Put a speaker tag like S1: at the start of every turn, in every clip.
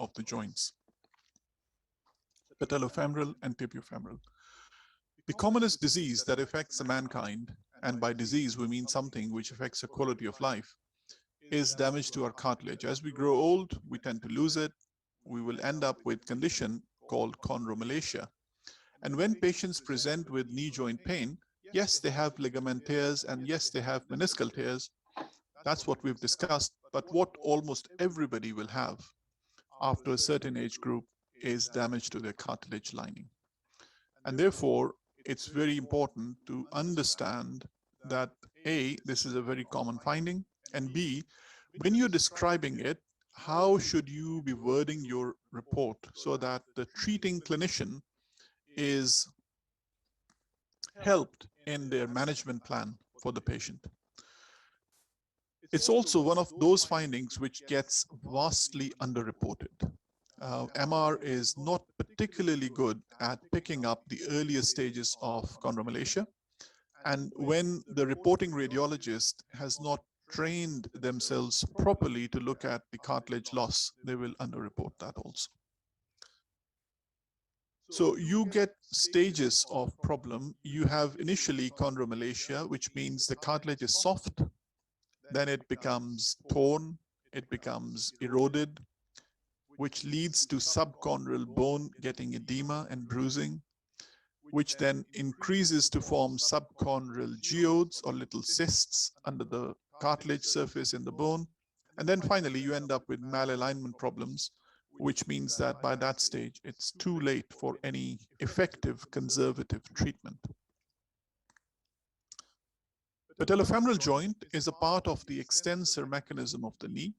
S1: of the joints, patellofemoral and tibiofemoral. The commonest disease that affects mankind, and by disease we mean something which affects the quality of life, is damage to our cartilage. As we grow old, we tend to lose it. We will end up with a condition called chondromalacia. And when patients present with knee joint pain, yes, they have ligament tears, and yes, they have meniscal tears. That's what we've discussed. But what almost everybody will have after a certain age group is damage to their cartilage lining. And therefore, it's very important to understand that A, this is a very common finding, and B, when you're describing it, how should you be wording your report so that the treating clinician is helped in their management plan for the patient. It's also one of those findings which gets vastly underreported. MR is not particularly good at picking up the earlier stages of chondromalacia. And when the reporting radiologist has not trained themselves properly to look at the cartilage loss, they will underreport that also. So you get stages of problem. You have initially chondromalacia, which means the cartilage is soft. Then it becomes torn, it becomes eroded, which leads to subchondral bone getting edema and bruising, which then increases to form subchondral geodes or little cysts under the cartilage surface in the bone. And then finally, you end up with malalignment problems, which means that by that stage, it's too late for any effective conservative treatment. Patellofemoral joint is a part of the extensor mechanism of the knee.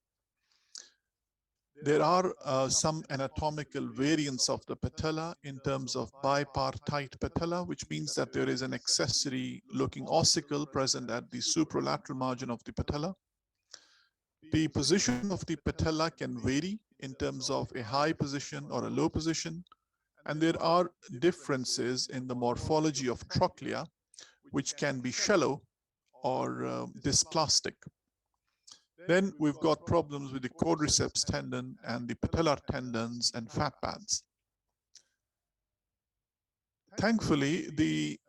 S1: There are some anatomical variants of the patella in terms of bipartite patella, which means that there is an accessory looking ossicle present at the supralateral margin of the patella. The position of the patella can vary in terms of a high position or a low position. And there are differences in the morphology of trochlea, which can be shallow or dysplastic. Then we've got problems with the quadriceps tendon and the patellar tendons and fat pads. Thankfully, the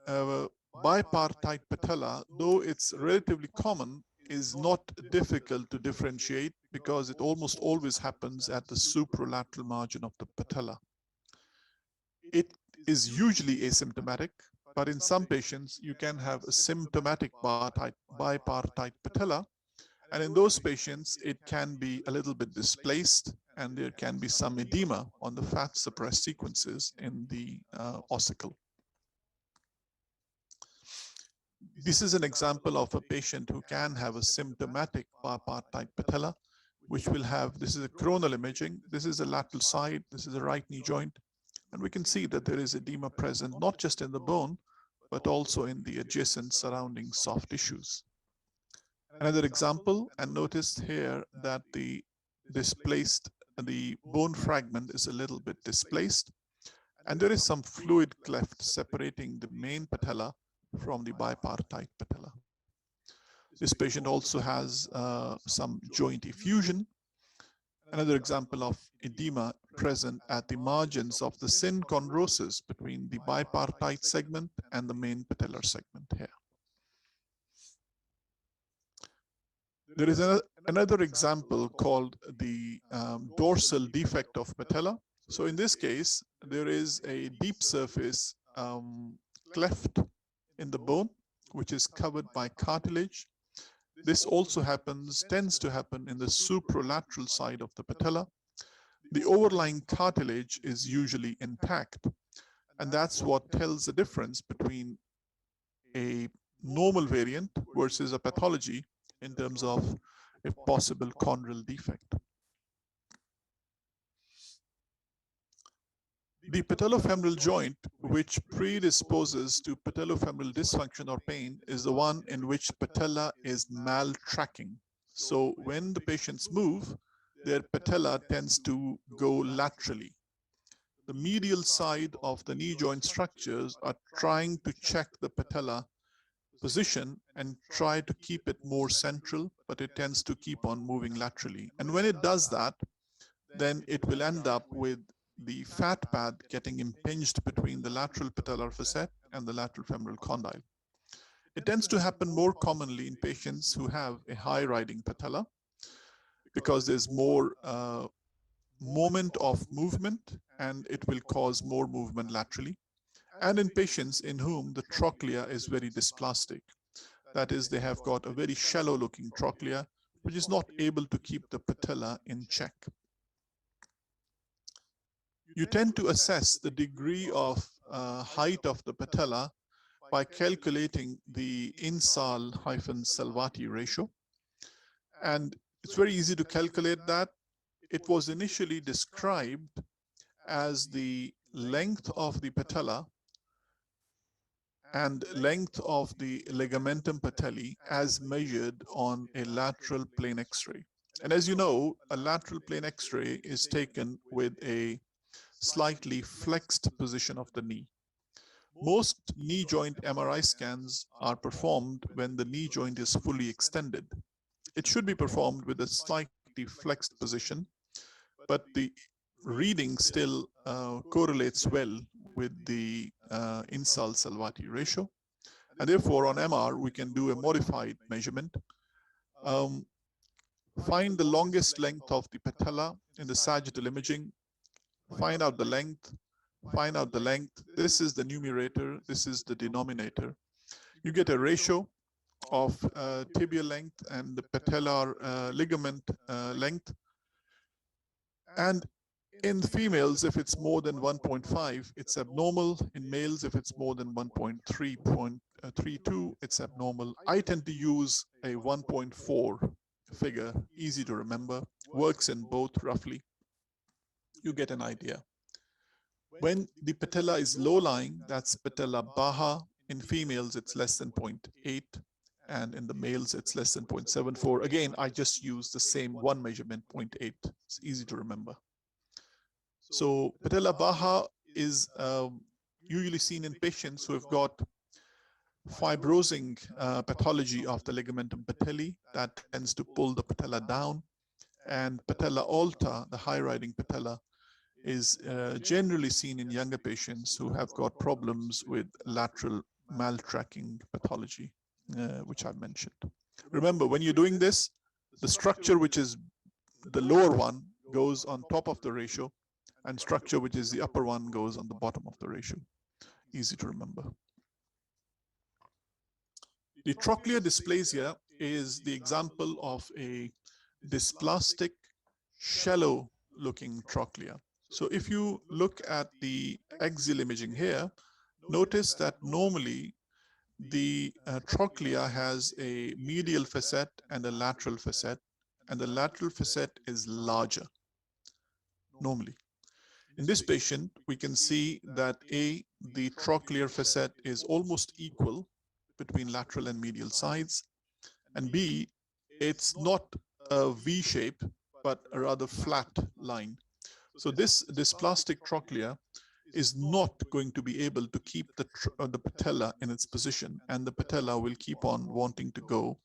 S1: bipartite patella, though it's relatively common, is not difficult to differentiate because it almost always happens at the supralateral margin of the patella. It is usually asymptomatic, but in some patients, you can have a symptomatic bipartite patella. And in those patients, it can be a little bit displaced, and there can be some edema on the fat suppressed sequences in the ossicle. This is an example of a patient who can have a symptomatic bipartite patella, which will have, this is a coronal imaging, this is a lateral side, this is a right knee joint, and we can see that there is edema present, not just in the bone, but also in the adjacent surrounding soft tissues. Another example, and notice here that the bone fragment is a little bit displaced, and there is some fluid cleft separating the main patella from the bipartite patella. This patient also has some joint effusion. Another example of edema present at the margins of the synchondrosis between the bipartite segment and the main patellar segment here. There is another example called the dorsal defect of patella. So in this case, there is a deep surface cleft in the bone, which is covered by cartilage. This also tends to happen in the supralateral side of the patella. The overlying cartilage is usually intact, and that's what tells the difference between a normal variant versus a pathology in terms of a possible chondral defect. The patellofemoral joint, which predisposes to patellofemoral dysfunction or pain, is the one in which patella is maltracking. So when the patients move, their patella tends to go laterally. The medial side of the knee joint structures are trying to check the patella position and try to keep it more central, but it tends to keep on moving laterally. And when it does that, then it will end up with the fat pad getting impinged between the lateral patellar facet and the lateral femoral condyle. It tends to happen more commonly in patients who have a high riding patella because there's more moment of movement and it will cause more movement laterally. And in patients in whom the trochlea is very dysplastic, that is, they have got a very shallow looking trochlea which is not able to keep the patella in check. You tend to assess the degree of height of the patella by calculating the Insal-Salvati ratio. And it's very easy to calculate that. It was initially described as the length of the patella and length of the ligamentum patelli as measured on a lateral plane X-ray. And as you know, a lateral plane X-ray is taken with a slightly flexed position of the knee. Most knee joint MRI scans are performed when the knee joint is fully extended. It should be performed with a slightly flexed position, but the reading still correlates well with the Insal-Salvati ratio. And therefore, on MR, we can do a modified measurement. Find the longest length of the patella in the sagittal imaging, find out the length, find out the length. This is the numerator, this is the denominator. You get a ratio of tibial length and the patellar ligament length. And in females, if it's more than 1.5, it's abnormal. In males, if it's more than 1.3.32, it's abnormal. I tend to use a 1.4 figure, easy to remember, works in both roughly. You get an idea. When the patella is low-lying, that's patella baja. In females, it's less than 0.8. And in the males, it's less than 0.74. Again, I just use the same one measurement, 0.8. It's easy to remember. So patella baja is usually seen in patients who have got fibrosing pathology of the ligamentum patelli that tends to pull the patella down. And patella alta, the high-riding patella, is generally seen in younger patients who have got problems with lateral maltracking pathology, which I've mentioned. Remember, when you're doing this, the structure which is the lower one goes on top of the ratio, and structure which is the upper one goes on the bottom of the ratio. Easy to remember. The trochlear dysplasia is the example of a dysplastic, shallow-looking trochlea. So if you look at the axial imaging here, notice that normally the trochlea has a medial facet and a lateral facet, and the lateral facet is larger, normally. In this patient, we can see that A, the trochlear facet is almost equal between lateral and medial sides, and B, it's not a V shape, but a rather flat line. So this dysplastic trochlea is not going to be able to keep the patella in its position, and the patella will keep on wanting to go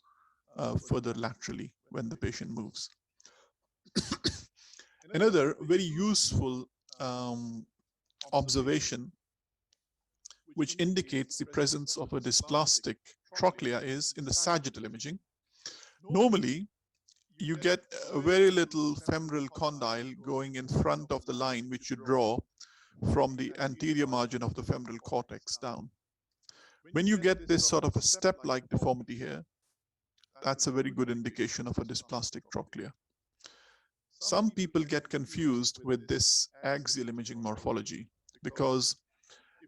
S1: further laterally when the patient moves. Another very useful observation which indicates the presence of a dysplastic trochlea is in the sagittal imaging. Normally, you get a very little femoral condyle going in front of the line which you draw from the anterior margin of the femoral cortex down. When you get this sort of a step-like deformity here, that's a very good indication of a dysplastic trochlea. Some people get confused with this axial imaging morphology because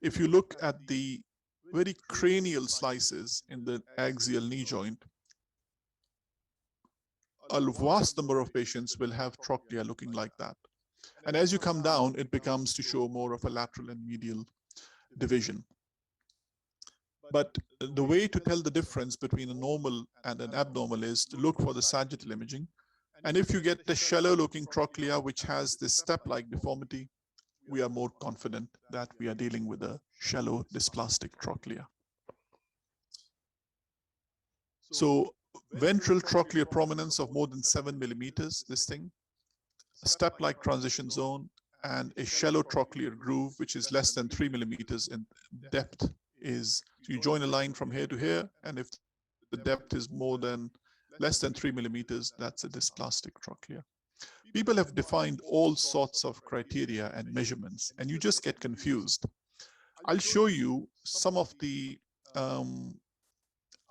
S1: if you look at the very cranial slices in the axial knee joint, a vast number of patients will have trochlea looking like that. And as you come down, it becomes to show more of a lateral and medial division. But the way to tell the difference between a normal and an abnormal is to look for the sagittal imaging. And if you get the shallow-looking trochlea, which has this step-like deformity, we are more confident that we are dealing with a shallow dysplastic trochlea. So ventral trochlear prominence of more than 7 millimeters, this thing. a step-like transition zone, and a shallow trochlear groove, which is less than 3 millimeters in depth. So you join a line from here to here, and if the depth is less than 3 millimeters, that's a dysplastic trochlea. People have defined all sorts of criteria and measurements, and you just get confused. I'll show you some of the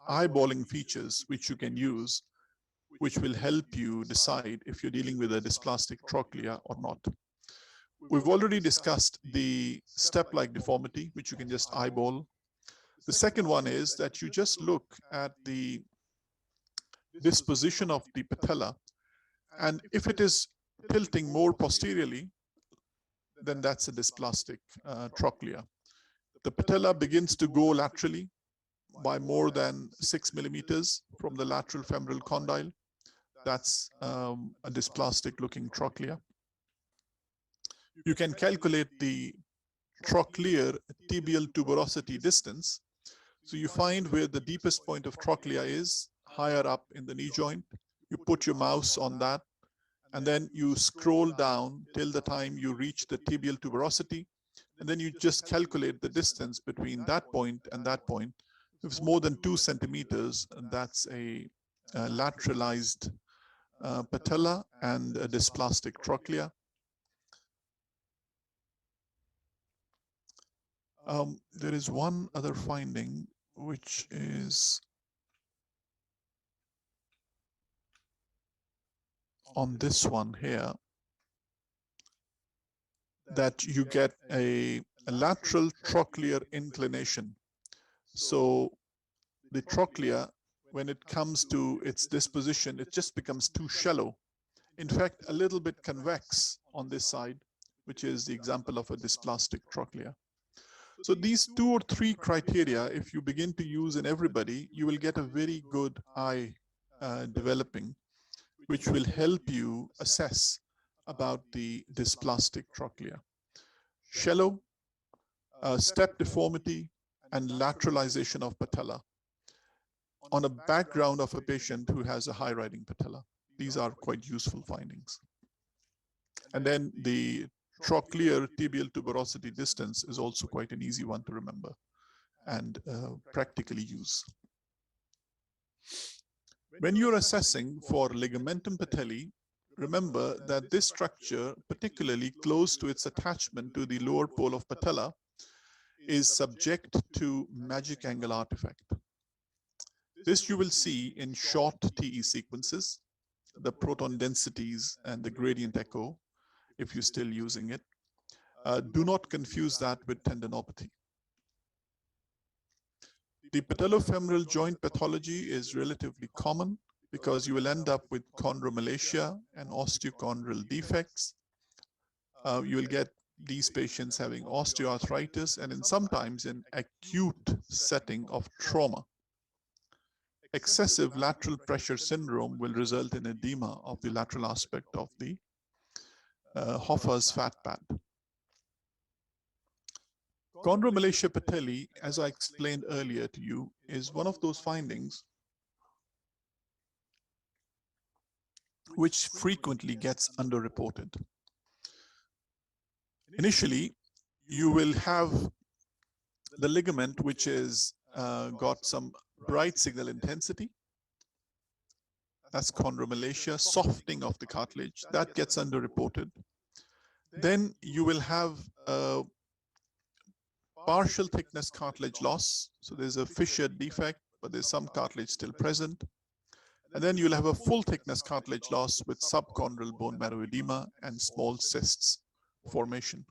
S1: eyeballing features which you can use, which will help you decide if you're dealing with a dysplastic trochlea or not. We've already discussed the step-like deformity, which you can just eyeball. The second one is that you just look at the disposition of the patella, and if it is tilting more posteriorly, then that's a dysplastic trochlea. The patella begins to go laterally by more than 6 millimeters from the lateral femoral condyle. That's a dysplastic looking trochlea. You can calculate the trochlear tibial tuberosity distance. So you find where the deepest point of trochlea is, higher up in the knee joint. You put your mouse on that, and then you scroll down till the time you reach the tibial tuberosity, and then you just calculate the distance between that point and that point. If it's more than 2 centimeters, that's a lateralized patella and a dysplastic trochlea. There is one other finding, which is on this one here, that you get a lateral trochlear inclination. So the trochlea, when it comes to its disposition, it just becomes too shallow. In fact, a little bit convex on this side, which is the example of a dysplastic trochlea. So these 2 or 3 criteria, if you begin to use in everybody, you will get a very good eye developing, which will help you assess about the dysplastic trochlea. Shallow, step deformity, and lateralization of patella on a background of a patient who has a high riding patella. These are quite useful findings. And then the trochlear tibial tuberosity distance is also quite an easy one to remember and practically use. When you're assessing for ligamentum patelli, remember that this structure, particularly close to its attachment to the lower pole of patella, is subject to magic angle artifact. This you will see in short TE sequences, the proton densities and the gradient echo, if you're still using it. Do not confuse that with tendinopathy. The patellofemoral joint pathology is relatively common because you will end up with chondromalacia and osteochondral defects. You will get these patients having osteoarthritis and sometimes in acute setting of trauma. Excessive lateral pressure syndrome will result in edema of the lateral aspect of the Hoffa's fat pad. Chondromalacia patelli, as I explained earlier to you, is one of those findings which frequently gets underreported. Initially, you will have the ligament which is got some bright signal intensity. That's chondromalacia, softening of the cartilage. That gets underreported. Then you will have partial thickness cartilage loss. So there's a fissure defect, but there's some cartilage still present. And then you'll have a full thickness cartilage loss with subchondral bone marrow edema and small cysts formation.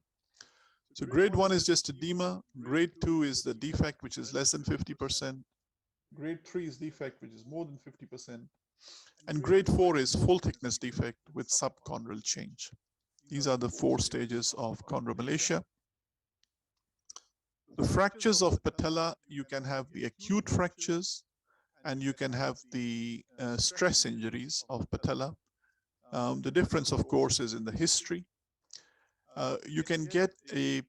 S1: So grade 1 is just edema. Grade 2 is the defect, which is less than 50%. Grade 3 is defect, which is more than 50%. And grade 4 is full thickness defect with subchondral change. These are the 4 stages of chondromalacia. The fractures of patella, you can have the acute fractures and you can have the stress injuries of patella. The difference, of course, is in the history. You can get a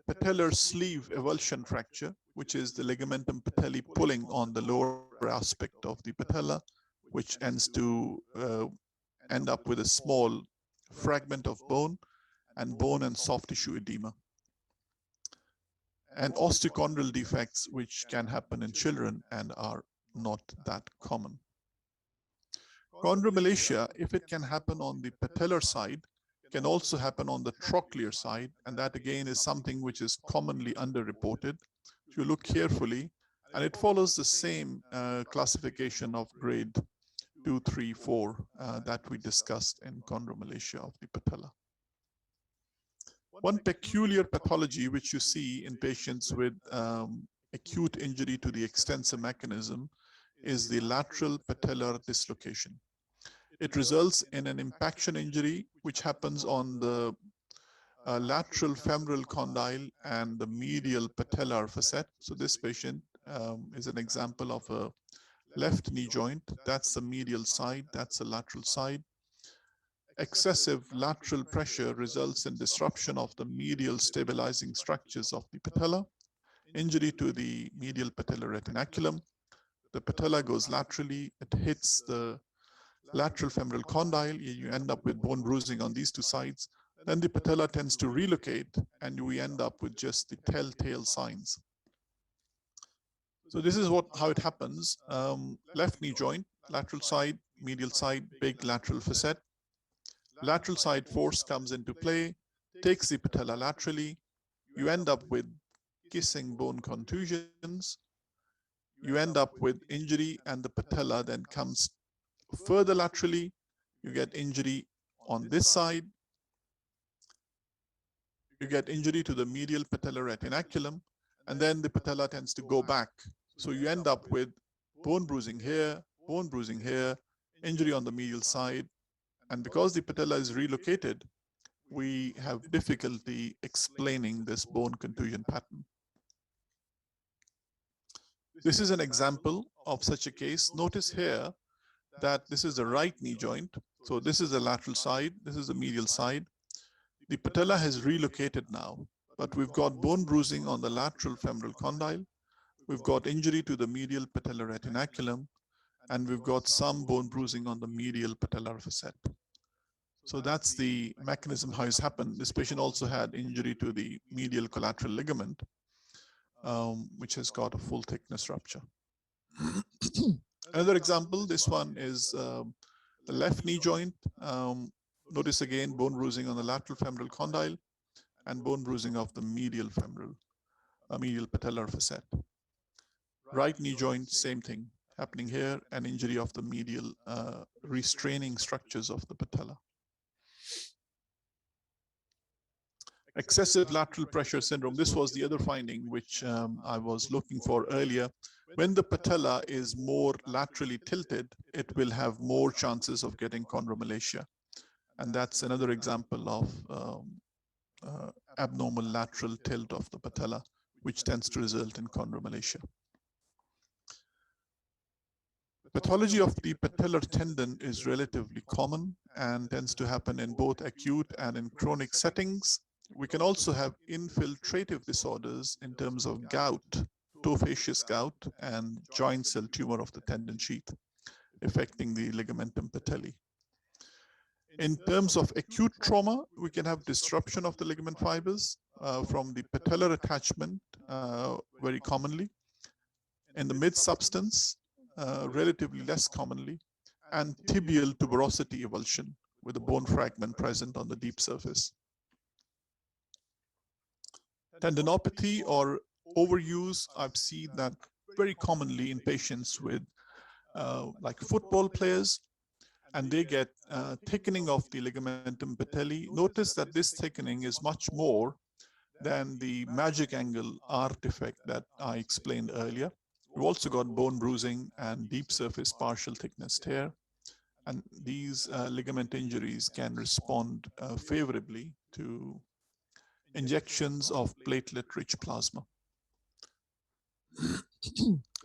S1: patellar sleeve avulsion fracture, which is the ligamentum patelli pulling on the lower aspect of the patella, which ends end up with a small fragment of bone and soft tissue edema. And osteochondral defects, which can happen in children and are not that common. Chondromalacia, if it can happen on the patellar side, can also happen on the trochlear side, and that again is something which is commonly underreported. If you look carefully, and it follows the same classification of grade 2, 3, 4 that we discussed in chondromalacia of the patella. One peculiar pathology which you see in patients with acute injury to the extensor mechanism is the lateral patellar dislocation. It results in an impaction injury which happens on the lateral femoral condyle and the medial patellar facet. So this patient is an example of a left knee joint. That's the medial side, that's the lateral side. Excessive lateral pressure results in disruption of the medial stabilizing structures of the patella, injury to the medial patellar retinaculum. The patella goes laterally, it hits the lateral femoral condyle, you end up with bone bruising on these two sides. Then the patella tends to relocate and we end up with just the telltale signs. So this is how it happens. Left knee joint, lateral side, medial side, big lateral facet. Lateral side force comes into play, takes the patella laterally. You end up with kissing bone contusions. You end up with injury and the patella then comes further laterally. You get injury on this side. You get injury to the medial patellar retinaculum, and then the patella tends to go back. So you end up with bone bruising here, injury on the medial side. And because the patella is relocated, we have difficulty explaining this bone contusion pattern. This is an example of such a case. Notice here that this is the right knee joint. So this is the lateral side, this is the medial side. The patella has relocated now, but we've got bone bruising on the lateral femoral condyle. We've got injury to the medial patellar retinaculum, and we've got some bone bruising on the medial patellar facet. So that's the mechanism how it's happened. This patient also had injury to the medial collateral ligament, which has got a full thickness rupture. Another example, this one is the left knee joint. Notice again bone bruising on the lateral femoral condyle and bone bruising of the medial patellar facet. Right knee joint, same thing happening here, an injury of the medial restraining structures of the patella. Excessive lateral pressure syndrome. This was the other finding which I was looking for earlier. When the patella is more laterally tilted, it will have more chances of getting chondromalacia. And that's another example of abnormal lateral tilt of the patella, which tends to result in chondromalacia. Pathology of the patellar tendon is relatively common and tends to happen in both acute and in chronic settings. We can also have infiltrative disorders in terms of gout, tophaceous gout, and joint cell tumor of the tendon sheath, affecting the ligamentum patelli. In terms of acute trauma, we can have disruption of the ligament fibers from the patellar attachment very commonly. In the mid-substance, relatively less commonly, and tibial tuberosity avulsion with a bone fragment present on the deep surface. Tendinopathy or overuse, I've seen that very commonly in patients with like football players, and they get thickening of the ligamentum patelli. Notice that this thickening is much more than the magic angle artifact that I explained earlier. We've also got bone bruising and deep surface partial thickness tear. And these ligament injuries can respond favorably to injections of platelet-rich plasma.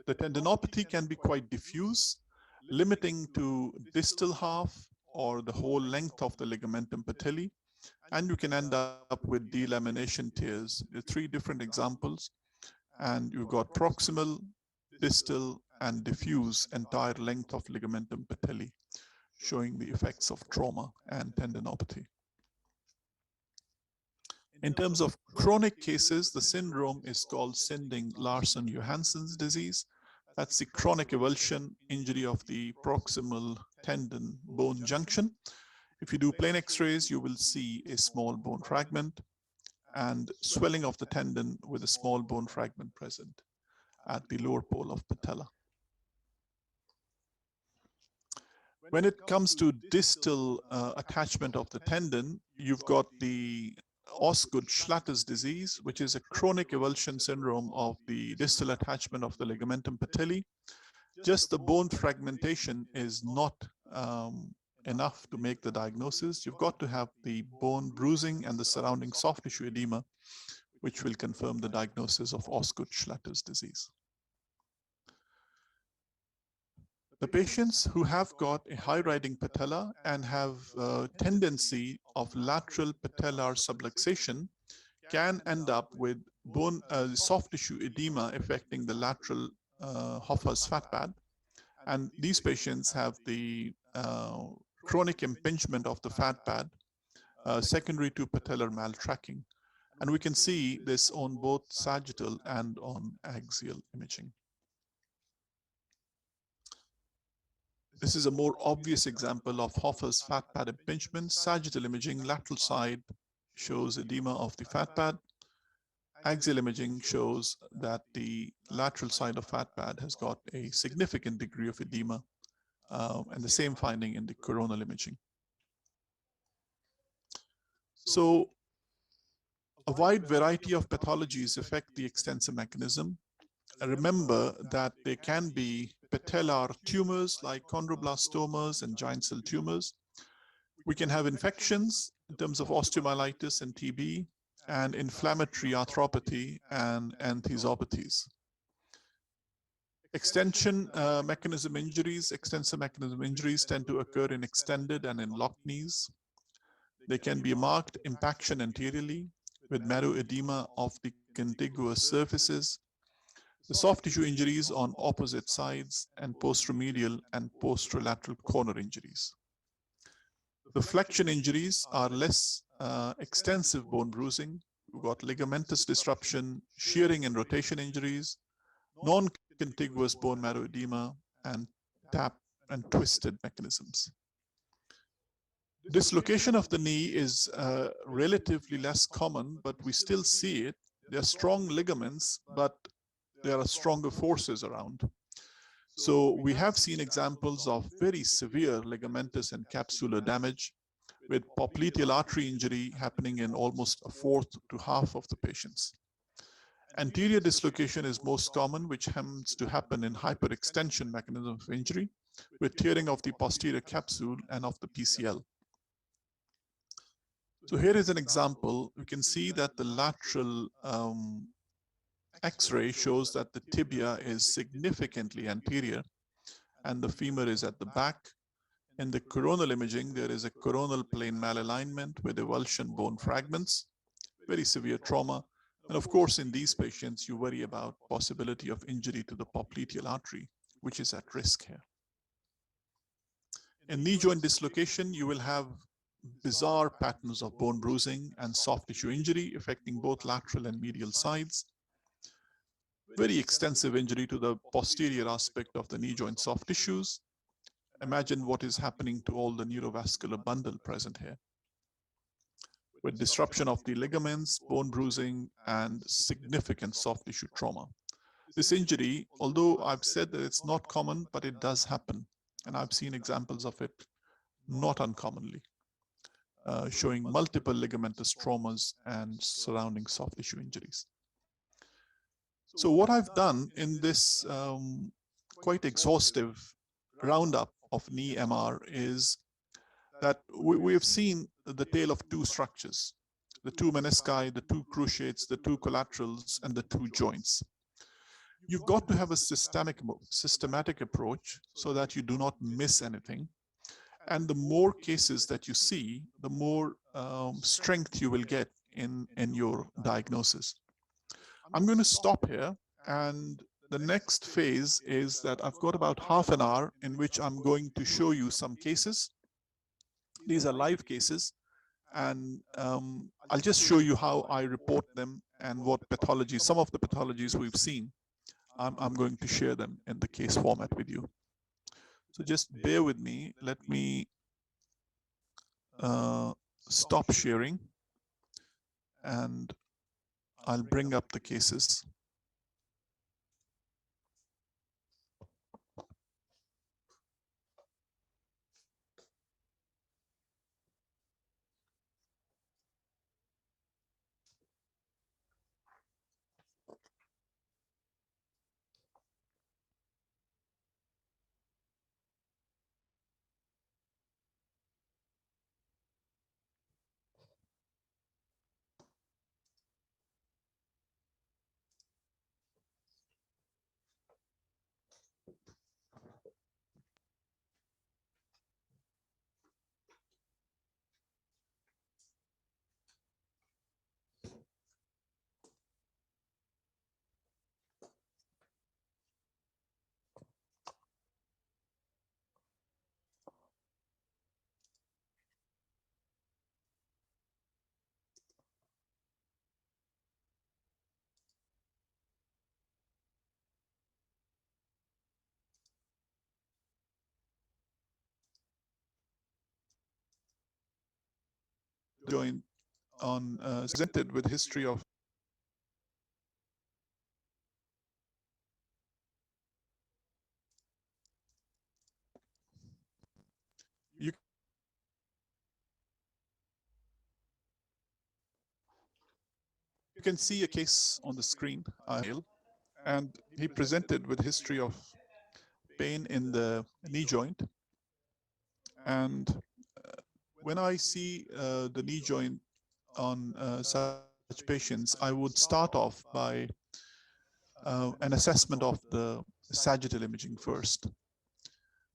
S1: The tendinopathy can be quite diffuse, limiting to distal half or the whole length of the ligamentum patelli, and you can end up with delamination tears. There are 3 different examples, and you've got proximal, distal, and diffuse entire length of ligamentum patelli, showing the effects of trauma and tendinopathy. In terms of chronic cases, the syndrome is called Sinding-Larsen-Johansen's disease. That's the chronic avulsion injury of the proximal tendon bone junction. If you do plain x-rays, you will see a small bone fragment and swelling of the tendon with a small bone fragment present at the lower pole of patella. When it comes to distal attachment of the tendon, you've got the Osgood-Schlatter's disease, which is a chronic avulsion syndrome of the distal attachment of the ligamentum patelli. Just the bone fragmentation is not enough to make the diagnosis. You've got to have the bone bruising and the surrounding soft tissue edema, which will confirm the diagnosis of Osgood-Schlatter's disease. The patients who have got a high riding patella and have a tendency of lateral patellar subluxation can end up with bone soft tissue edema affecting the lateral Hoffer's fat pad. And these patients have the chronic impingement of the fat pad secondary to patellar maltracking. And we can see this on both sagittal and on axial imaging. This is a more obvious example of Hoffer's fat pad impingement. Sagittal imaging, lateral side shows edema of the fat pad. Axial imaging shows that the lateral side of fat pad has got a significant degree of edema, and the same finding in the coronal imaging. So a wide variety of pathologies affect the extensor mechanism. Remember that there can be patellar tumors like chondroblastomas and giant cell tumors. We can have infections in terms of osteomyelitis and TB, and inflammatory arthropathy and enthesopathies. Extensor mechanism injuries tend to occur in extended and in locked knees. There can be a marked impaction anteriorly with marrow edema of the contiguous surfaces. The soft tissue injuries on opposite sides, and posteromedial and posterolateral corner injuries. The flexion injuries are less extensive bone bruising. We've got ligamentous disruption, shearing and rotation injuries, non-contiguous bone marrow edema, and tap and twisted mechanisms. Dislocation of the knee is relatively less common, but we still see it. There are strong ligaments, but there are stronger forces around. So we have seen examples of very severe ligamentous and capsular damage, with popliteal artery injury happening in almost a fourth to half of the patients. Anterior dislocation is most common, which happens to happen in hyperextension mechanism of injury, with tearing of the posterior capsule and of the PCL. So here is an example. You can see that the lateral X-ray shows that the tibia is significantly anterior and the femur is at the back. In the coronal imaging, there is a coronal plane malalignment with avulsion bone fragments, very severe trauma. And of course, in these patients, you worry about possibility of injury to the popliteal artery, which is at risk here. In knee joint dislocation, you will have bizarre patterns of bone bruising and soft tissue injury affecting both lateral and medial sides. Very extensive injury to the posterior aspect of the knee joint soft tissues. Imagine what is happening to all the neurovascular bundle present here, with disruption of the ligaments, bone bruising, and significant soft tissue trauma. This injury, although I've said that it's not common, but it does happen. And I've seen examples of it not uncommonly, showing multiple ligamentous traumas and surrounding soft tissue injuries. So what I've done in this quite exhaustive roundup of knee MR is that we have seen the tale of two structures, the two menisci, the two cruciates, the two collaterals, and the two joints. You've got to have a systematic approach so that you do not miss anything. And the more cases that you see, the more strength you will get in your diagnosis. I'm going to stop here, and the next phase is that I've got about half an hour in which I'm going to show you some cases. These are live cases, and I'll just show you how I report them and what pathologies, some of the pathologies we've seen. I'm going to share them in the case format with you. So just bear with me. Let me stop sharing, and I'll bring up the cases. Joined on presented with history of you can see a case on the screen, and he presented with history of pain in the knee joint. And when I see the knee joint on such patients, I would start off by an assessment of the sagittal imaging first.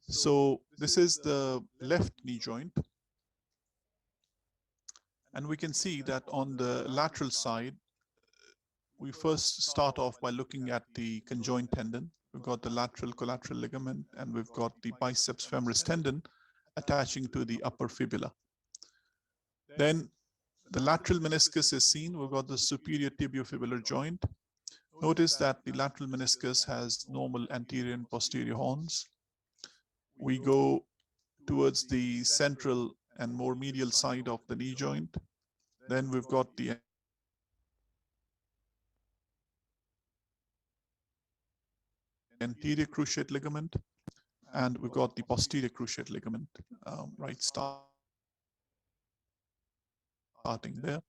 S1: So this is the left knee joint. And we can see that on the lateral side, we first start off by looking at the conjoint tendon. We've got the lateral collateral ligament, and we've got the biceps femoris tendon attaching to the upper fibula. Then the lateral meniscus is seen. We've got the superior tibiofibular joint. Notice that the lateral meniscus has normal anterior and posterior horns. We go towards the central and more medial side of the knee joint. Then we've got the anterior cruciate ligament, and we've got the posterior cruciate ligament, right, starting there.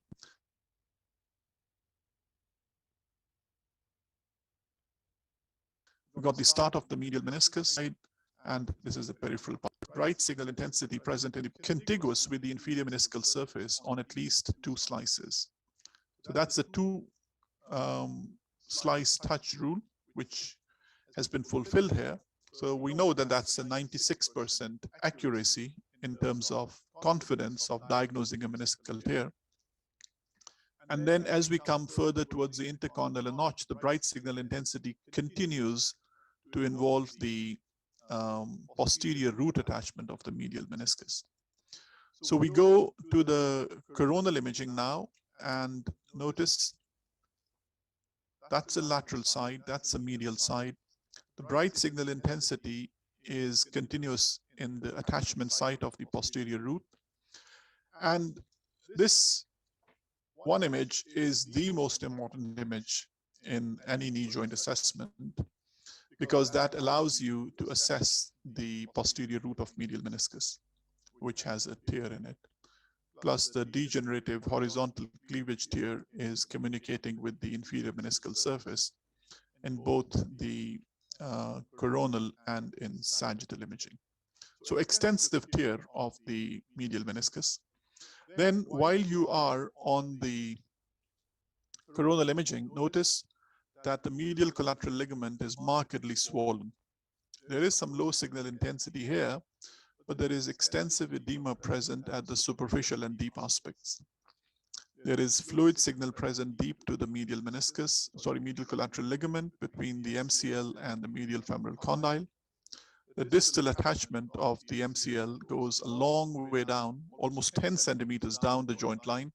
S1: We've got the start of the medial meniscus side, and this is the peripheral part. Right signal intensity present in the contiguous with the inferior meniscal surface on at least 2 slices. So that's the 2 slice touch rule, which has been fulfilled here. So we know that that's a 96% accuracy in terms of confidence of diagnosing a meniscal tear. And then as we come further towards the intercondylar notch, the bright signal intensity continues to involve the posterior root attachment of the medial meniscus. So we go to the coronal imaging now, and notice that's the lateral side, that's the medial side. The bright signal intensity is continuous in the attachment site of the posterior root. And this one image is the most important image in any knee joint assessment, because that allows you to assess the posterior root of medial meniscus, which has a tear in it. Plus the degenerative horizontal cleavage tear is communicating with the inferior meniscal surface in both the coronal and in sagittal imaging. So extensive tear of the medial meniscus. Then while you are on the coronal imaging, notice that the medial collateral ligament is markedly swollen. There is some low signal intensity here, but there is extensive edema present at the superficial and deep aspects. There is fluid signal present deep to the medial medial collateral ligament between the MCL and the medial femoral condyle. The distal attachment of the MCL goes a long way down, almost 10 centimeters down the joint line,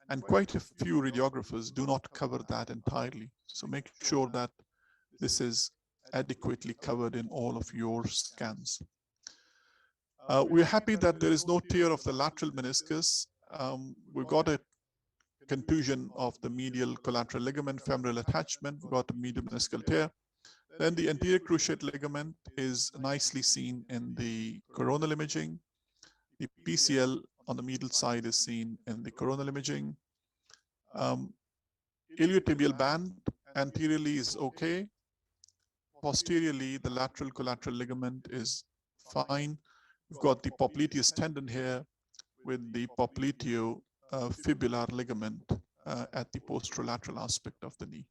S1: and quite a few radiographers do not cover that entirely. So make sure that this is adequately covered in all of your scans. We're happy that there is no tear of the lateral meniscus. We've got a contusion of the medial collateral ligament, femoral attachment. We've got a medial meniscal tear. Then the anterior cruciate ligament is nicely seen in the coronal imaging. The PCL on the medial side is seen in the coronal imaging. Iliotibial band anteriorly is okay. Posteriorly, the lateral collateral ligament is fine. We've got the popliteus tendon here with the popliteo-fibular ligament at the posterolateral aspect of the knee.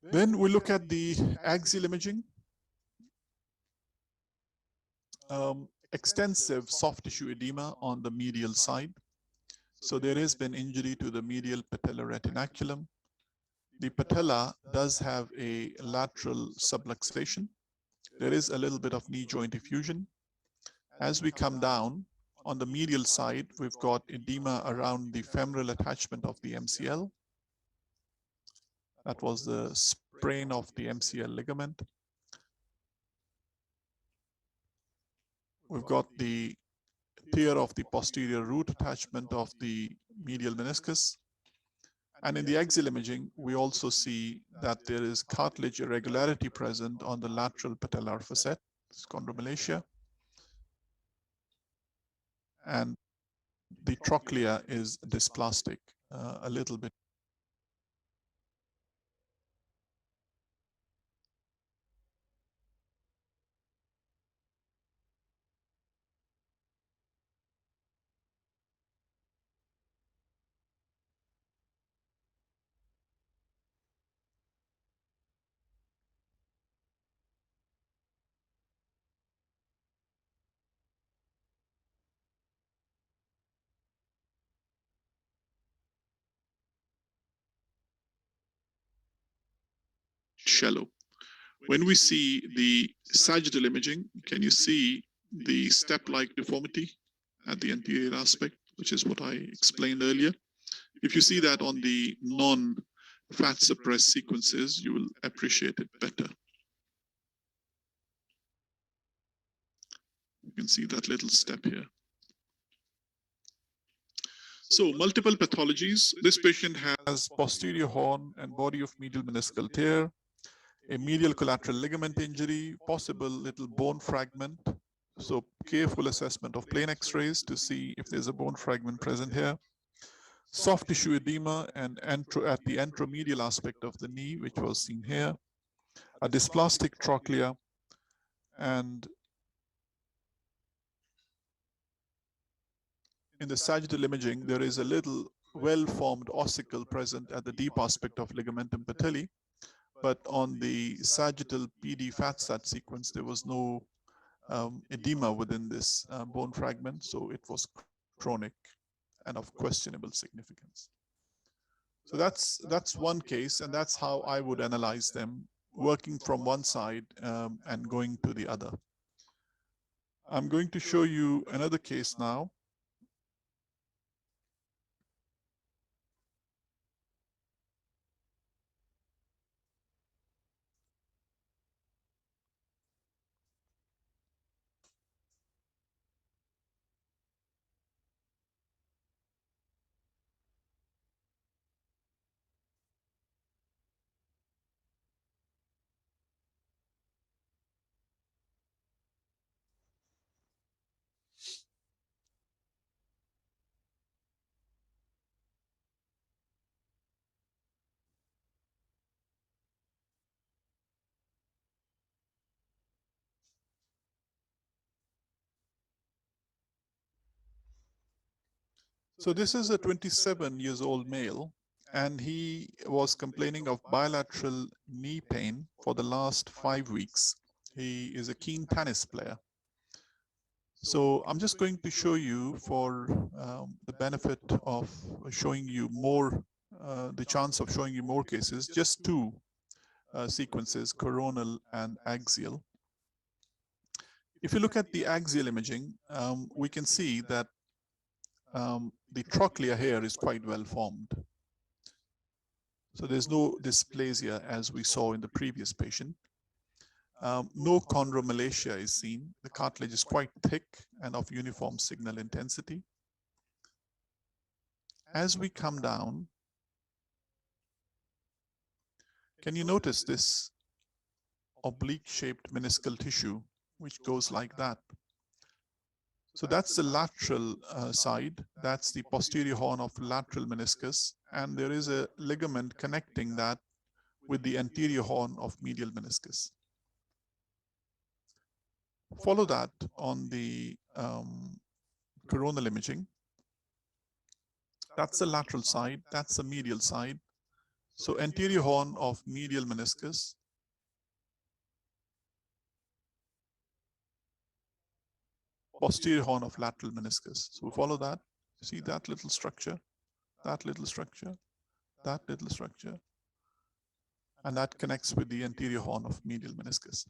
S1: Then we look at the axial imaging. Extensive soft tissue edema on the medial side. So there has been injury to the medial patellar retinaculum. The patella does have a lateral subluxation. There is a little bit of knee joint effusion. As we come down on the medial side, we've got edema around the femoral attachment of the MCL. That was the sprain of the MCL ligament. We've got the tear of the posterior root attachment of the medial meniscus. And in the axial imaging, we also see that there is cartilage irregularity present on the lateral patellar facet, chondromalacia. And the trochlea is dysplastic, a little bit. Shallow. When we see the sagittal imaging, can you see the step-like deformity at the anterior aspect, which is what I explained earlier? If you see that on the non-fat suppressed sequences, you will appreciate it better. You can see that little step here. So multiple pathologies. This patient has posterior horn and body of medial meniscal tear, a medial collateral ligament injury, possible little bone fragment. So careful assessment of plain x-rays to see if there's a bone fragment present here. Soft tissue edema and at the anteromedial aspect of the knee, which was seen here. A dysplastic trochlea, and in the sagittal imaging, there is a little well-formed ossicle present at the deep aspect of ligamentum patelli. But on the sagittal PD fat-sat sequence, there was no edema within this bone fragment, so it was chronic and of questionable significance. So that's one case, and that's how I would analyze them, working from one side and going to the other. I'm going to show you another case now. So this is a 27 years old male, and he was complaining of bilateral knee pain for the last 5 weeks. He is a keen tennis player. So I'm just going to show you for the benefit of showing you more, the chance of showing you more cases, just two sequences, coronal and axial. If you look at the axial imaging, we can see that the trochlea here is quite well formed. So there's no dysplasia as we saw in the previous patient. No chondromalacia is seen. The cartilage is quite thick and of uniform signal intensity. As we come down, can you notice this oblique shaped meniscal tissue, which goes like that? So that's the lateral side. That's the posterior horn of lateral meniscus. And there is a ligament connecting that with the anterior horn of medial meniscus. Follow that on the coronal imaging. That's the lateral side. That's the medial side. So anterior horn of medial meniscus. Posterior horn of lateral meniscus. So we follow that. See that little structure, that little structure, that little structure. And that connects with the anterior horn of medial meniscus.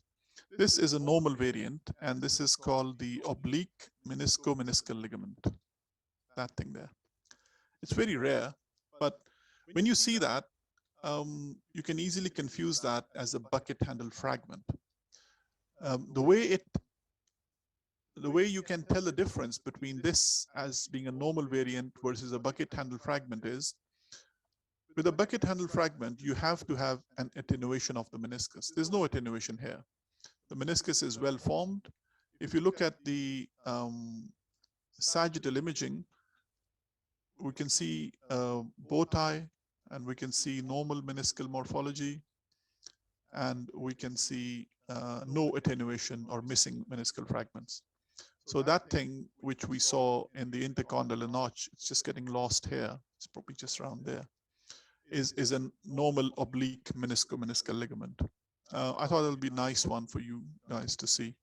S1: This is a normal variant, and this is called the oblique menisco-meniscal ligament, that thing there. It's very rare, but when you see that, you can easily confuse that as a bucket handle fragment. The way you can tell the difference between this as being a normal variant versus a bucket handle fragment is, with a bucket handle fragment, you have to have an attenuation of the meniscus. There's no attenuation here. The meniscus is well formed. If you look at the sagittal imaging, we can see bow tie, and we can see normal meniscal morphology, and we can see no attenuation or missing meniscal fragments. So that thing which we saw in the intercondylar notch, it's just getting lost here. It's probably just around there. Is a normal oblique menisco-meniscal ligament. I thought it would be a nice one for you guys to see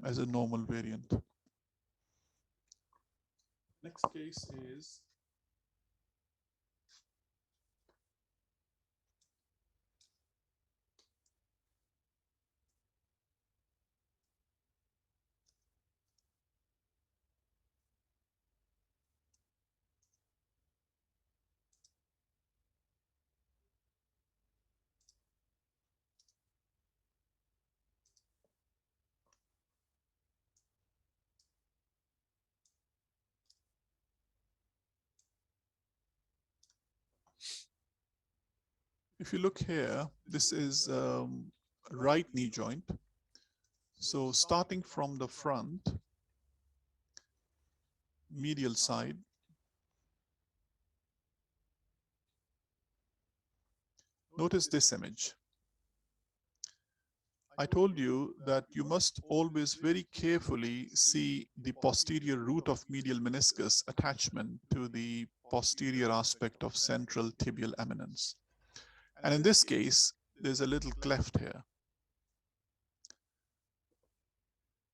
S1: as a normal variant. Next case is if you look here, this is right knee joint. So starting from the front, medial side, notice this image. I told you that you must always very carefully see the posterior root of medial meniscus attachment to the posterior aspect of central tibial eminence. And in this case, there's a little cleft here.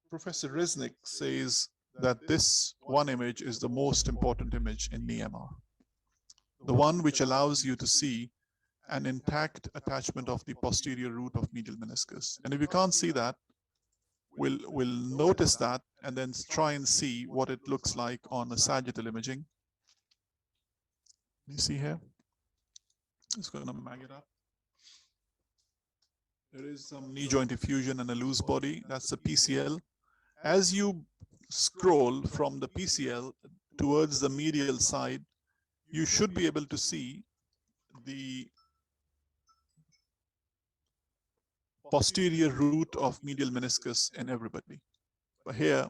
S1: Professor Resnick says that this one image is the most important image in knee MR, the one which allows you to see an intact attachment of the posterior root of medial meniscus. And if you can't see that, we'll notice that and then try and see what it looks like on the sagittal imaging. You see here? It's going to mag it up. There is some knee joint effusion and a loose body. That's the PCL. As you scroll from the PCL towards the medial side, you should be able to see the posterior root of medial meniscus in everybody. But here,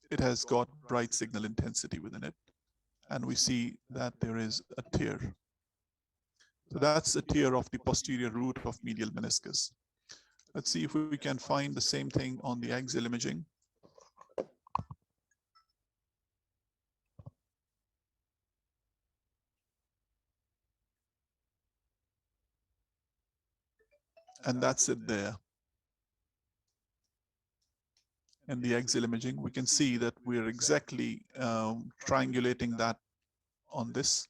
S1: it has got bright signal intensity within it. And we see that there is a tear. So that's a tear of the posterior root of medial meniscus. Let's see if we can find the same thing on the axial imaging. And that's it there. in the axial imaging, we can see that we're exactly triangulating that on this.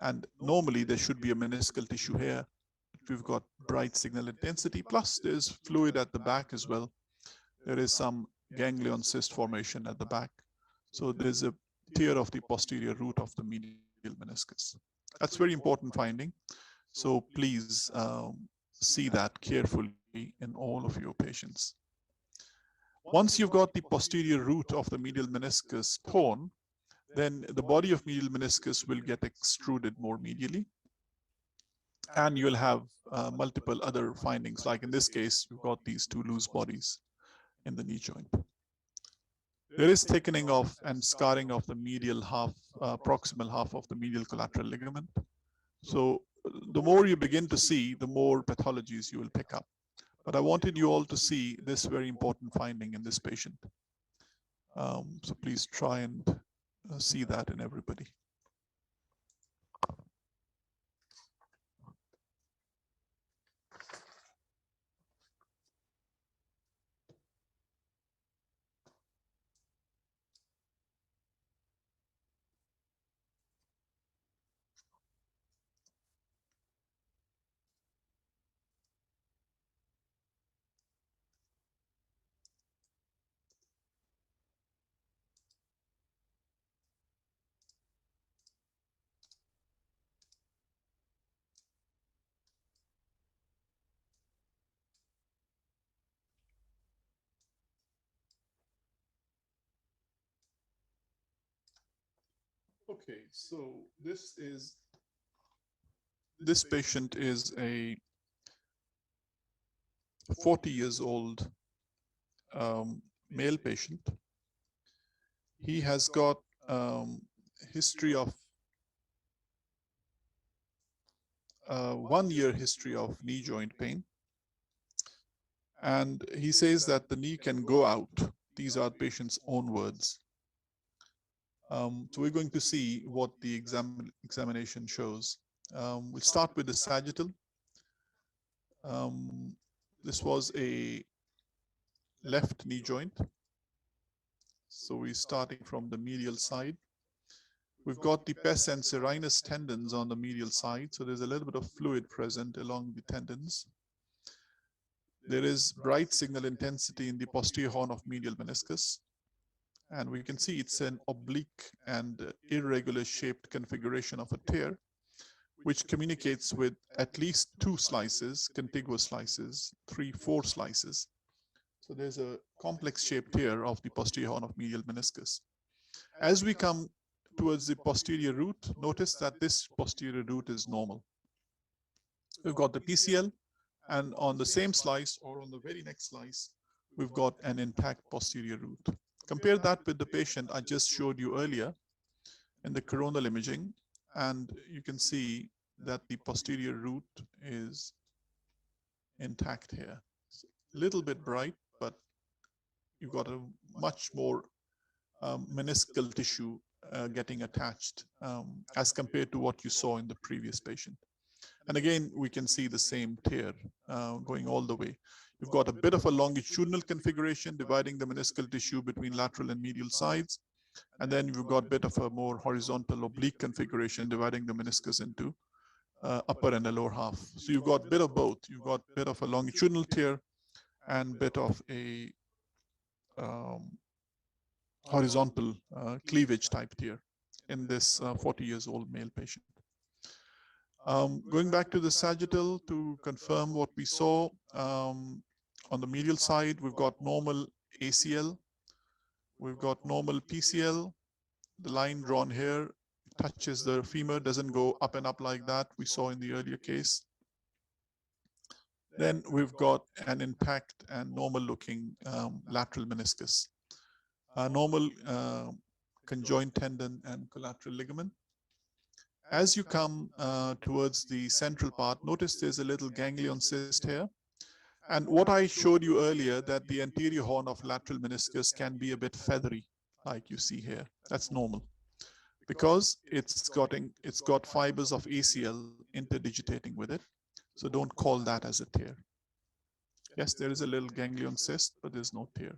S1: And normally there should be a meniscal tissue here. We've got bright signal intensity, plus there's fluid at the back as well. There is some ganglion cyst formation at the back. So there's a tear of the posterior root of the medial meniscus. That's very important finding. So please see that carefully in all of your patients. Once you've got the posterior root of the medial meniscus torn, then the body of medial meniscus will get extruded more medially. And you'll have multiple other findings. Like in this case, you've got these two loose bodies in the knee joint. There is thickening of and scarring of the medial half, proximal half of the medial collateral ligament. So the more you begin to see, the more pathologies you will pick up. But I wanted you all to see this very important finding in this patient. So please try and see that in everybody. Okay, so this patient is a 40 years old male patient. He has got history of 1 year history of knee joint pain. And he says that the knee can go out. These are patient's own words. So we're going to see what the examination shows. We'll start with the sagittal. This was a left knee joint. So we're starting from the medial side. We've got the pes and serinus tendons on the medial side. So there's a little bit of fluid present along the tendons. There is bright signal intensity in the posterior horn of medial meniscus. And we can see it's an oblique and irregular shaped configuration of a tear, which communicates with at least 2 slices, contiguous slices, 3, 4 slices. So there's a complex shaped tear of the posterior horn of medial meniscus. As we come towards the posterior root, notice that this posterior root is normal. We've got the PCL, and on the same slice or on the very next slice, we've got an intact posterior root. Compare that with the patient I just showed you earlier in the coronal imaging, and you can see that the posterior root is intact here. It's a little bit bright, but you've got a much more meniscal tissue getting attached as compared to what you saw in the previous patient. And again, we can see the same tear going all the way. You've got a bit of a longitudinal configuration dividing the meniscal tissue between lateral and medial sides. And then you've got a bit of a more horizontal oblique configuration dividing the meniscus into upper and a lower half. So you've got a bit of both. You've got a bit of a longitudinal tear and a bit of a horizontal cleavage type tear in this 40 years old male patient. Going back to the sagittal to confirm what we saw, on the medial side, we've got normal ACL, we've got normal PCL. The line drawn here touches the femur, doesn't go up and up like that we saw in the earlier case. Then we've got an intact and normal looking lateral meniscus, normal conjoint tendon and collateral ligament. As you come towards the central part, notice there's a little ganglion cyst here. And what I showed you earlier, that the anterior horn of lateral meniscus can be a bit feathery, like you see here. That's normal, because it's got fibers of ACL interdigitating with it. So don't call that as a tear. Yes, there is a little ganglion cyst, but there's no tear.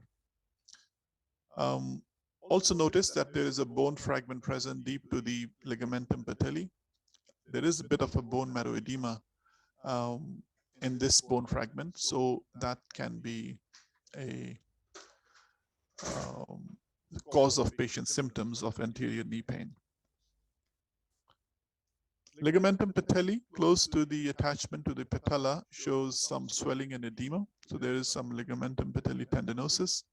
S1: Um, Also notice that there is a bone fragment present deep to the ligamentum patelli. There is a bit of a bone marrow edema in this bone fragment, so that can be a cause of patient symptoms of anterior knee pain. Ligamentum patelli, close to the attachment to the patella, shows some swelling and edema. So there is some ligamentum patelli tendinosis.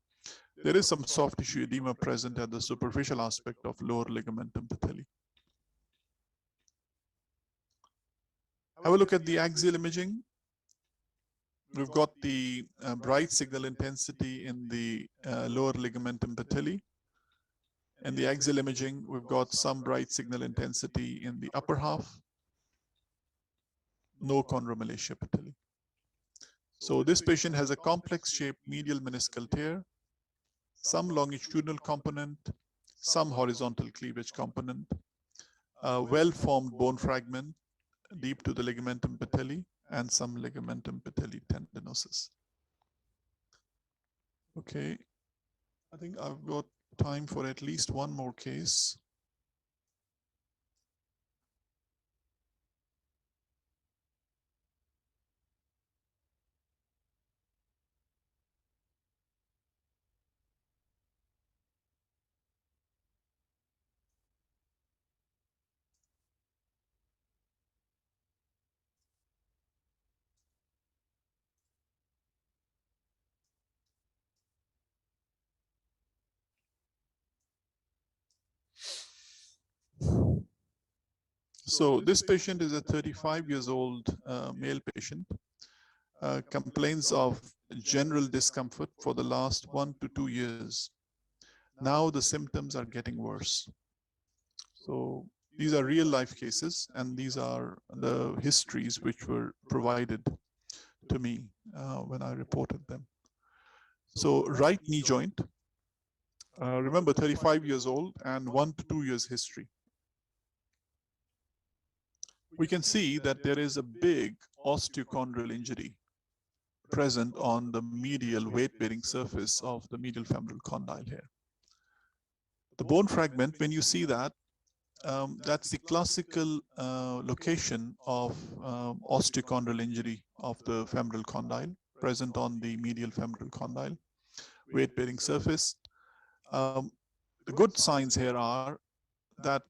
S1: There is some soft tissue edema present at the superficial aspect of lower ligamentum patelli. Have a look at the axial imaging. We've got the bright signal intensity in the lower ligamentum patelli. In the axial imaging, we've got some bright signal intensity in the upper half. No chondromalacia patelli. So this patient has a complex shaped medial meniscal tear, some longitudinal component, some horizontal cleavage component, a well-formed bone fragment deep to the ligamentum patelli, and some ligamentum patelli tendinosis. Okay, I think I've got time for at least one more case. So this patient is a 35 years old male patient, complains of general discomfort for the last 1 to 2 years. Now the symptoms are getting worse. So these are real life cases, and these are the histories which were provided to me when I reported them. So right knee joint, remember 35 years old and 1 to 2 years history. We can see that there is a big osteochondral injury present on the medial weight-bearing surface of the medial femoral condyle here. The bone fragment, when you see that, that's the classical location of osteochondral injury of the femoral condyle, present on the medial femoral condyle, weight-bearing surface. The good signs here are that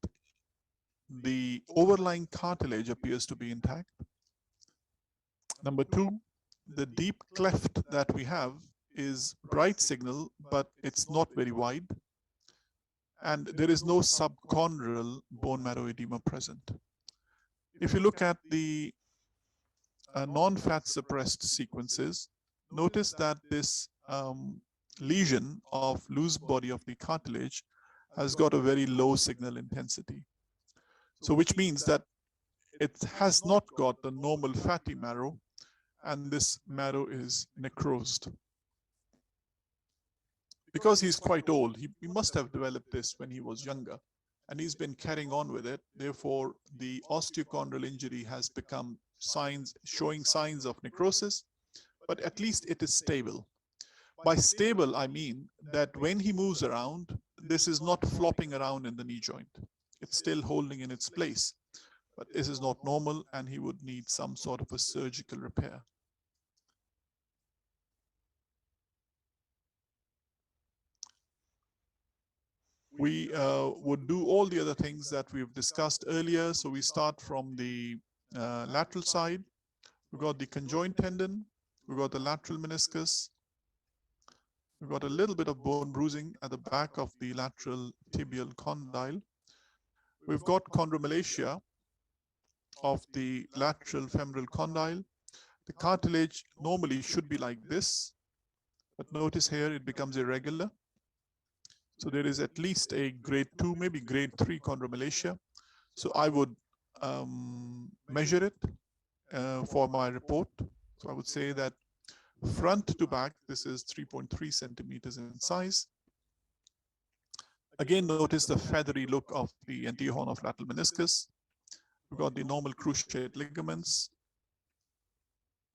S1: the overlying cartilage appears to be intact. Number two, the deep cleft that we have is bright signal, but it's not very wide. And there is no subchondral bone marrow edema present. If you look at the non-fat suppressed sequences, notice that this lesion of loose body of the cartilage has got a very low signal intensity. So which means that it has not got the normal fatty marrow, and this marrow is necrosed. Because he's quite old, he must have developed this when he was younger, and he's been carrying on with it. Therefore, the osteochondral injury has become showing signs of necrosis, but at least it is stable. By stable, I mean that when he moves around, this is not flopping around in the knee joint. It's still holding in its place, but this is not normal, and he would need some sort of a surgical repair. We would do all the other things that we've discussed earlier. So we start from the lateral side. We've got the conjoint tendon. We've got the lateral meniscus. We've got a little bit of bone bruising at the back of the lateral tibial condyle. We've got chondromalacia of the lateral femoral condyle. The cartilage normally should be like this, but notice here it becomes irregular. So there is at least a grade 2, maybe grade 3 chondromalacia. So I would measure it for my report. So I would say that front to back, this is 3.3 centimeters in size. Again, notice the feathery look of the anterior horn of lateral meniscus. We've got the normal cruciate ligaments.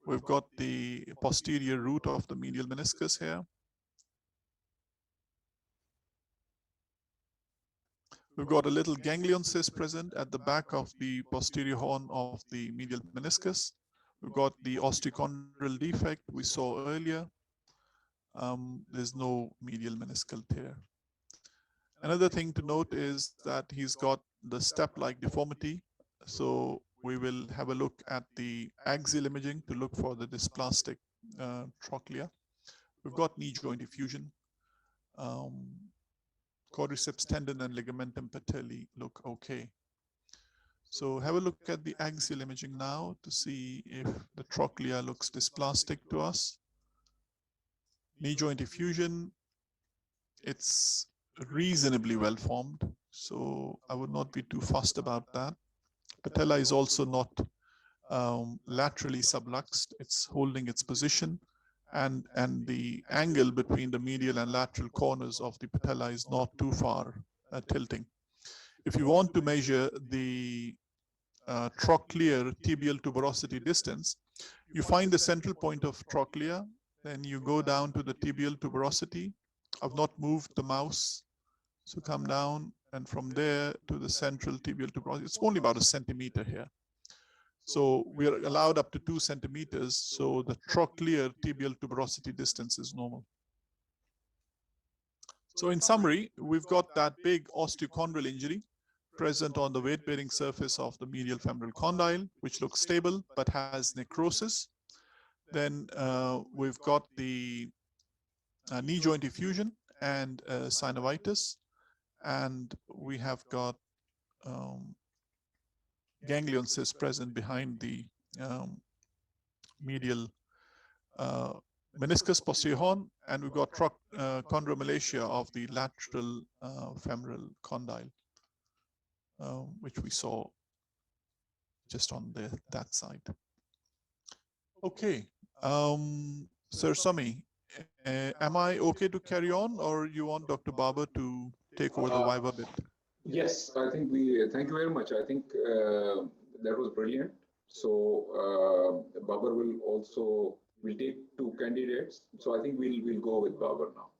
S1: We've got the posterior root of the medial meniscus here. We've got a little ganglion cyst present at the back of the posterior horn of the medial meniscus. We've got the osteochondral defect we saw earlier. There's no medial meniscal tear. Another thing to note is that he's got the step-like deformity. So we will have a look at the axial imaging to look for the dysplastic trochlea. We've got knee joint effusion. Quadriceps tendon and ligamentum patelli look okay. So have a look at the axial imaging now to see if the trochlea looks dysplastic to us. Knee joint effusion, it's reasonably well formed, so I would not be too fussed about that. Patella is also not laterally subluxed, it's holding its position, and the angle between the medial and lateral corners of the patella is not too far tilting. If you want to measure the trochlear tibial tuberosity distance, you find the central point of trochlea, then you go down to the tibial tuberosity. I've not moved the mouse, so come down, and from there to the central tibial tuberosity, it's only about 1 centimeter here. So we are allowed up to 2 centimeters, so the trochlear tibial tuberosity distance is normal. So in summary, we've got that big osteochondral injury present on the weight-bearing surface of the medial femoral condyle, which looks stable but has necrosis. Then we've got the knee joint effusion and synovitis, and we have got ganglion cysts present behind the medial meniscus posterior horn, and we've got chondromalacia of the lateral femoral condyle, which we saw just on that side. Okay, Sir Sami, am I okay to carry on, or you want Dr. Barber to take over the Viva bit?
S2: Yes, I think thank you very much. I think that was brilliant. So Babar will take 2 candidates. So I think we'll go with Babar now.